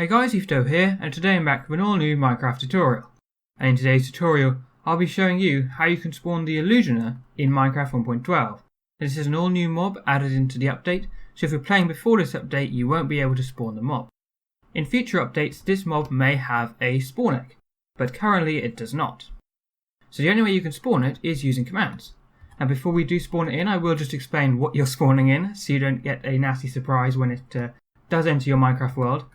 Hey guys, EthDo here, and today I'm back with an all new Minecraft tutorial. And in today's tutorial, I'll be showing you how you can spawn the Illusioner in Minecraft 1.12. This is an all new mob added into the update, so if you're playing before this update, you won't be able to spawn the mob. In future updates, this mob may have a spawn egg, but currently it does not. So the only way you can spawn it is using commands. And before we do spawn it in, I will just explain what you're spawning in, so you don't get a nasty surprise when it does enter your Minecraft world.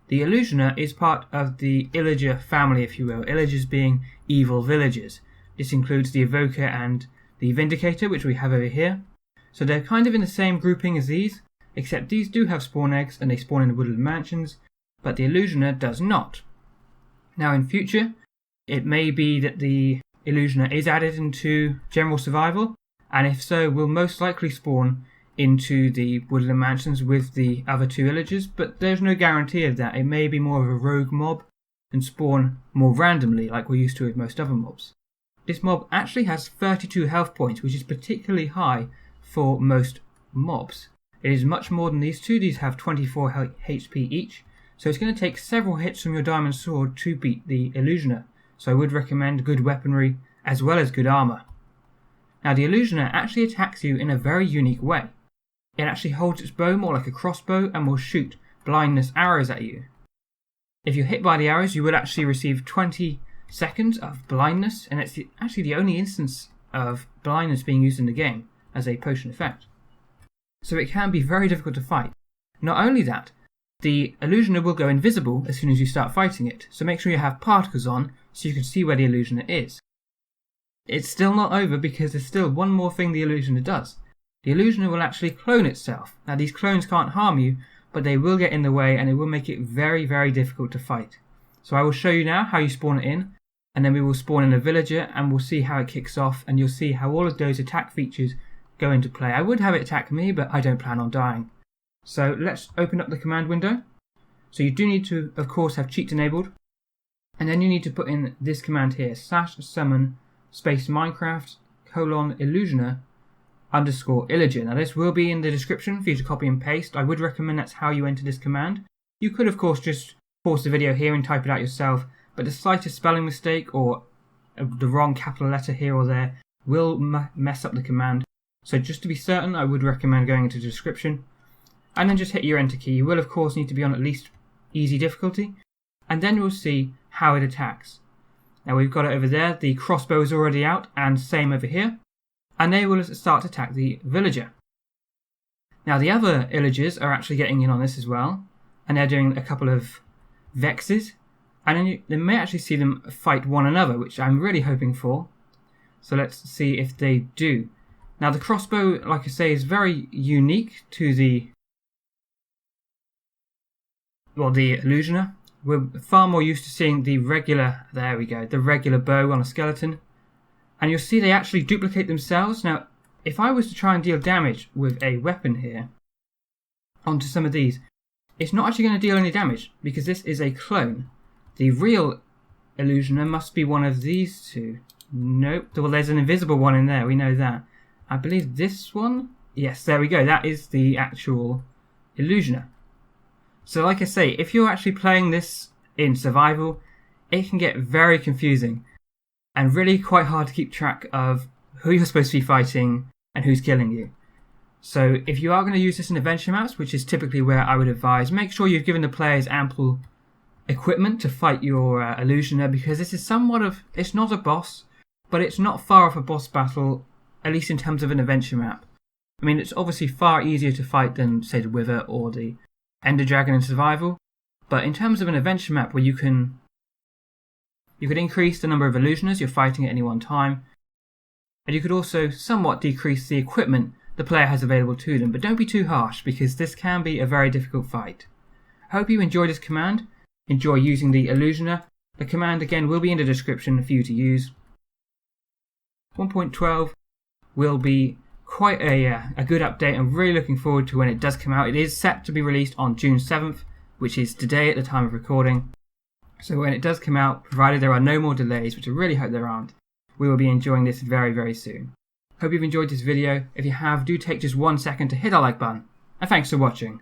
The Illusioner is part of the Illager family, if you will, Illagers being evil villagers. This includes the Evoker and the Vindicator, which we have over here. So they're kind of in the same grouping as these, except these do have spawn eggs and they spawn in the woodland mansions, but the Illusioner does not. Now in future, it may be that the Illusioner is added into general survival, and if so, will most likely spawn into the woodland mansions with the other two Illagers, but there's no guarantee of that. It may be more of a rogue mob and spawn more randomly like we're used to with most other mobs. This mob actually has 32 health points, which is particularly high for most mobs. It is much more than these two. These have 24 HP each, so it's going to take several hits from your diamond sword to beat the Illusioner, so I would recommend good weaponry as well as good armor. Now the Illusioner actually attacks you in a very unique way. It actually holds its bow more like a crossbow and will shoot blindness arrows at you. If you're hit by the arrows, you will actually receive 20 seconds of blindness, and it's actually the only instance of blindness being used in the game as a potion effect. So it can be very difficult to fight. Not only that, the Illusioner will go invisible as soon as you start fighting it, so make sure you have particles on so you can see where the Illusioner is. It's still not over because there's still one more thing the Illusioner does. The Illusioner will actually clone itself. Now these clones can't harm you, but they will get in the way and it will make it very, very difficult to fight. So I will show you now how you spawn it in, and then we will spawn in a villager and we'll see how it kicks off, and you'll see how all of those attack features go into play. I would have it attack me, but I don't plan on dying. So let's open up the command window. So you do need to, of course, have cheats enabled, and then you need to put in this command here, /summon space Minecraft :Illusioner _Illager. Now this will be in the description for you to copy and paste. I would recommend that's how you enter this command. You could of course just pause the video here and type it out yourself, but the slightest spelling mistake or the wrong capital letter here or there will mess up the command. So just to be certain, I would recommend going into the description and then just hit your enter key. You will of course need to be on at least easy difficulty, and then you'll see how it attacks. Now we've got it over there, the crossbow is already out, and same over here. And they will start to attack the villager. Now the other Illagers are actually getting in on this as well, and they're doing a couple of vexes, and then they may actually see them fight one another, which I'm really hoping for. So let's see if they do. Now the crossbow, like I say, is very unique to the Illusioner. We're far more used to seeing the regular, there we go, the regular bow on a skeleton. And you'll see they actually duplicate themselves. Now, if I was to try and deal damage with a weapon here onto some of these, it's not actually going to deal any damage because this is a clone. The real Illusioner must be one of these two. Nope. Well, there's an invisible one in there. We know that. I believe this one? Yes, there we go. That is the actual Illusioner. So like I say, if you're actually playing this in survival, it can get very confusing and really quite hard to keep track of who you're supposed to be fighting and who's killing you. So if you are going to use this in adventure maps, which is typically where I would advise, make sure you've given the players ample equipment to fight your Illusioner, because this is somewhat of, it's not a boss, but it's not far off a boss battle, at least in terms of an adventure map. I mean, it's obviously far easier to fight than, say, the Wither or the Ender Dragon in survival, but in terms of an adventure map where you could increase the number of Illusioners you're fighting at any one time, and you could also somewhat decrease the equipment the player has available to them, but don't be too harsh because this can be a very difficult fight. I hope you enjoy this command, enjoy using the Illusioner. The command again will be in the description for you to use. 1.12 will be quite a good update. I'm really looking forward to when it does come out. It is set to be released on June 7th, which is today at the time of recording. So when it does come out, provided there are no more delays, which I really hope there aren't, we will be enjoying this very, very soon. Hope you've enjoyed this video. If you have, do take just 1 second to hit that like button, and thanks for watching.